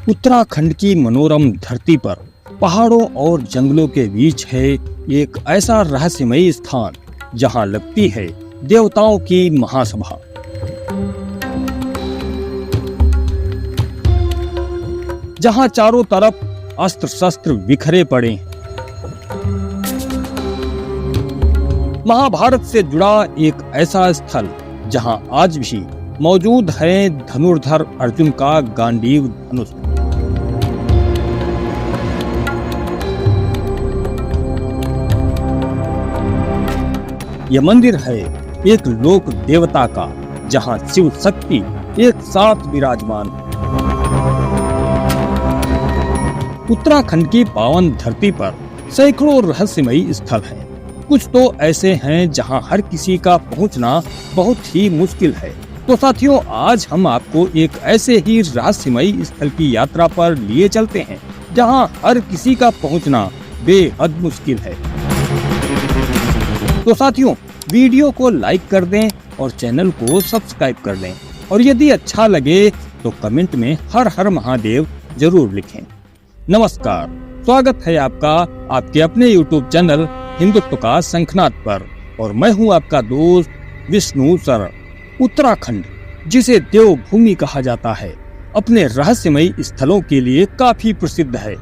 उत्तराखंड की मनोरम धरती पर पहाड़ों और जंगलों के बीच है एक ऐसा रहस्यमयी स्थान जहां लगती है देवताओं की महासभा। जहां चारों तरफ अस्त्र शस्त्र बिखरे पड़े हैं। महाभारत से जुड़ा एक ऐसा स्थल जहां आज भी मौजूद है धनुर्धर अर्जुन का गांडीव धनुष। यह मंदिर है एक लोक देवता का जहां शिव शक्ति एक साथ विराजमान है। उत्तराखंड की पावन धरती पर सैकड़ों रहस्यमयी स्थल हैं। कुछ तो ऐसे हैं जहां हर किसी का पहुंचना बहुत ही मुश्किल है। तो साथियों, आज हम आपको एक ऐसे ही रहस्यमयी स्थल की यात्रा पर लिए चलते हैं जहां हर किसी का पहुंचना बेहद मुश्किल है। तो साथियों, वीडियो को लाइक कर दें और चैनल को सब्सक्राइब कर लें, और यदि अच्छा लगे तो कमेंट में हर हर महादेव जरूर लिखें। नमस्कार, स्वागत है आपका आपके अपने YouTube चैनल हिंदुत्व का शंखनाद पर, और मैं हूं आपका दोस्त विष्णु सर। उत्तराखंड, जिसे देवभूमि कहा जाता है, अपने रहस्यमयी स्थलों के लिए काफी प्रसिद्ध है,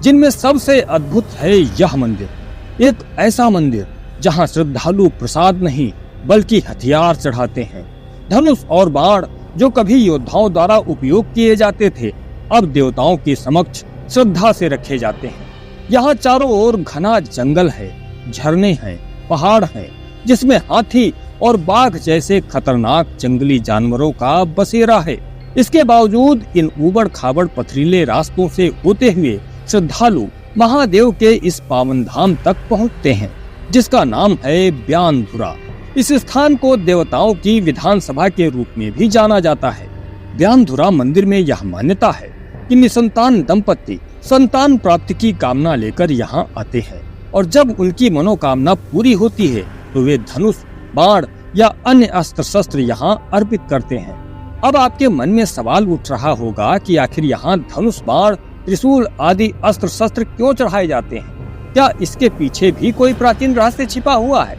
जिनमें सबसे अद्भुत है यह मंदिर। एक ऐसा मंदिर जहां श्रद्धालु प्रसाद नहीं बल्कि हथियार चढ़ाते हैं। धनुष और बाण जो कभी योद्धाओं द्वारा उपयोग किए जाते थे, अब देवताओं के समक्ष श्रद्धा से रखे जाते हैं। यहाँ चारों ओर घना जंगल है, झरने हैं, पहाड़ हैं, जिसमें हाथी और बाघ जैसे खतरनाक जंगली जानवरों का बसेरा है। इसके बावजूद इन ऊबड़ खाबड़ पथरीले रास्तों से होते हुए श्रद्धालु महादेव के इस पावन धाम तक पहुँचते हैं, जिसका नाम है ब्यानधुरा। इस स्थान को देवताओं की विधानसभा के रूप में भी जाना जाता है। ब्यानधुरा मंदिर में यह मान्यता है कि निसंतान दंपति संतान प्राप्ति की कामना लेकर यहाँ आते हैं, और जब उनकी मनोकामना पूरी होती है तो वे धनुष, बाण या अन्य अस्त्र शस्त्र यहाँ अर्पित करते हैं। अब आपके मन में सवाल उठ रहा होगा कि आखिर यहाँ धनुष, बाण, त्रिशूल आदि अस्त्र शस्त्र क्यों चढ़ाए जाते हैं? क्या इसके पीछे भी कोई प्राचीन रहस्य छिपा हुआ है?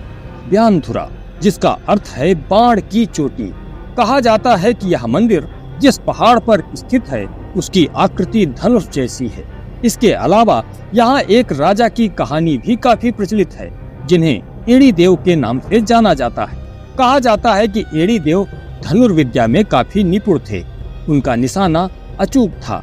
ब्यानधुरा, जिसका अर्थ है बाण की चोटी, कहा जाता है कि यह मंदिर जिस पहाड़ पर स्थित है उसकी आकृति धनुष जैसी है। इसके अलावा यहाँ एक राजा की कहानी भी काफी प्रचलित है, जिन्हें एड़ी देव के नाम से जाना जाता है। कहा जाता है कि एड़ी देव धनुर्विद्या में काफी निपुण थे। उनका निशाना अचूक था।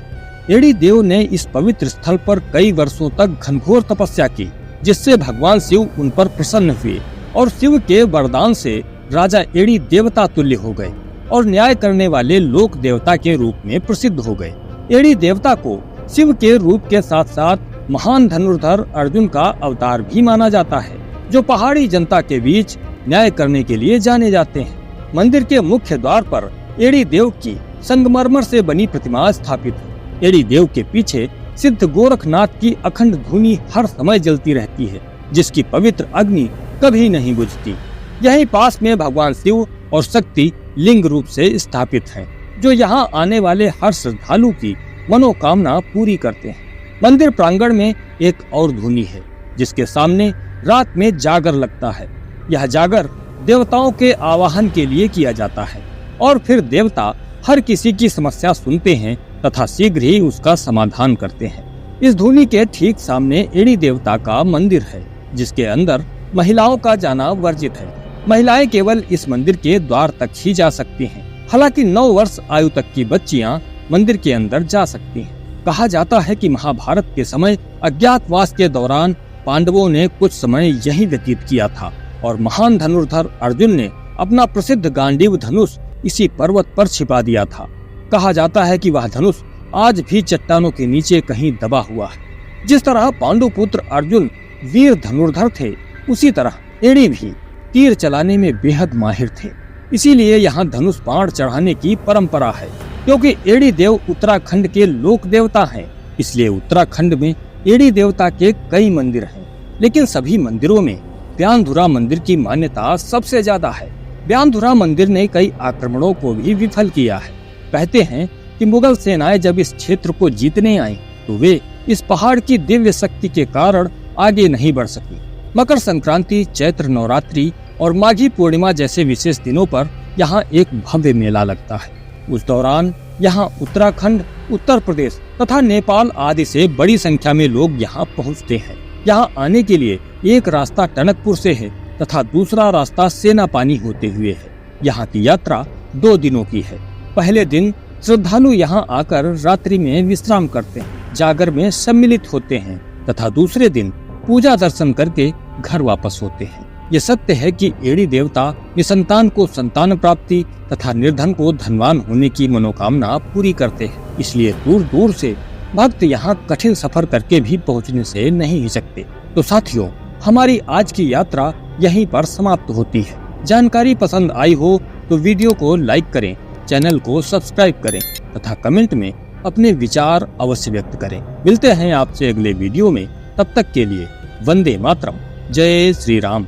एड़ी देव ने इस पवित्र स्थल पर कई वर्षों तक घनघोर तपस्या की, जिससे भगवान शिव उन पर प्रसन्न हुए, और शिव के वरदान से राजा एड़ी देवता तुल्य हो गए और न्याय करने वाले लोक देवता के रूप में प्रसिद्ध हो गए। एड़ी देवता को शिव के रूप के साथ साथ महान धनुर्धर अर्जुन का अवतार भी माना जाता है, जो पहाड़ी जनता के बीच न्याय करने के लिए जाने जाते हैं। मंदिर के मुख्य द्वार पर एड़ी देव की संगमरमर से बनी प्रतिमा स्थापित है। एड़ी देव के पीछे सिद्ध गोरखनाथ की अखंड धूनी हर समय जलती रहती है, जिसकी पवित्र अग्नि कभी नहीं बुझती। यहीं पास में भगवान शिव और शक्ति लिंग रूप से स्थापित हैं, जो यहाँ आने वाले हर श्रद्धालु की मनोकामना पूरी करते हैं। मंदिर प्रांगण में एक और धूनी है, जिसके सामने रात में जागर लगता है। यह जागर देवताओं के आवाहन के लिए किया जाता है, और फिर देवता हर किसी की समस्या सुनते हैं तथा शीघ्र ही उसका समाधान करते हैं। इस धूनी के ठीक सामने एड़ी देवता का मंदिर है, जिसके अंदर महिलाओं का जाना वर्जित है। महिलाएं केवल इस मंदिर के द्वार तक ही जा सकती हैं। हालांकि 9 वर्ष आयु तक की बच्चियां मंदिर के अंदर जा सकती हैं। कहा जाता है कि महाभारत के समय अज्ञातवास के दौरान पांडवों ने कुछ समय यहीं व्यतीत किया था, और महान धनुर्धर अर्जुन ने अपना प्रसिद्ध गांडीव धनुष इसी पर्वत पर छिपा दिया था। कहा जाता है कि वह धनुष आज भी चट्टानों के नीचे कहीं दबा हुआ है। जिस तरह पांडुपुत्र अर्जुन वीर धनुर्धर थे, उसी तरह एड़ी भी तीर चलाने में बेहद माहिर थे। इसीलिए यहाँ धनुष बाण चढ़ाने की परंपरा है। क्योंकि एड़ी देव उत्तराखंड के लोक देवता हैं, इसलिए उत्तराखंड में एड़ी देवता के कई मंदिर हैं, लेकिन सभी मंदिरों में ब्यानधुरा मंदिर की मान्यता सबसे ज्यादा है। ब्यानधुरा मंदिर ने कई आक्रमणों को भी विफल किया है। कहते हैं कि मुगल सेनाएं जब इस क्षेत्र को जीतने आई तो वे इस पहाड़ की दिव्य शक्ति के कारण आगे नहीं बढ़ सकी। मकर संक्रांति, चैत्र नवरात्रि और माघी पूर्णिमा जैसे विशेष दिनों पर यहाँ एक भव्य मेला लगता है। उस दौरान यहाँ उत्तराखंड, उत्तर प्रदेश तथा नेपाल आदि से बड़ी संख्या में लोग यहाँ पहुँचते हैं। यहाँ आने के लिए एक रास्ता टनकपुर से है तथा दूसरा रास्ता सेनापानी होते हुए है। यहाँ की यात्रा 2 दिनों की है। पहले दिन श्रद्धालु यहाँ आकर रात्रि में विश्राम करते हैं, जागर में सम्मिलित होते हैं तथा दूसरे दिन पूजा दर्शन करके घर वापस होते हैं। ये सत्य है कि एड़ी देवता निसंतान को संतान प्राप्ति तथा निर्धन को धनवान होने की मनोकामना पूरी करते हैं। इसलिए दूर दूर से भक्त यहाँ कठिन सफर करके भी पहुँचने से नहीं हिचकते। तो साथियों, हमारी आज की यात्रा यहीं पर समाप्त होती है। जानकारी पसंद आई हो तो वीडियो को लाइक करें, चैनल को सब्सक्राइब करें तथा कमेंट में अपने विचार अवश्य व्यक्त करें। मिलते हैं आपसे अगले वीडियो में। तब तक के लिए वंदे मातरम। जय श्री राम।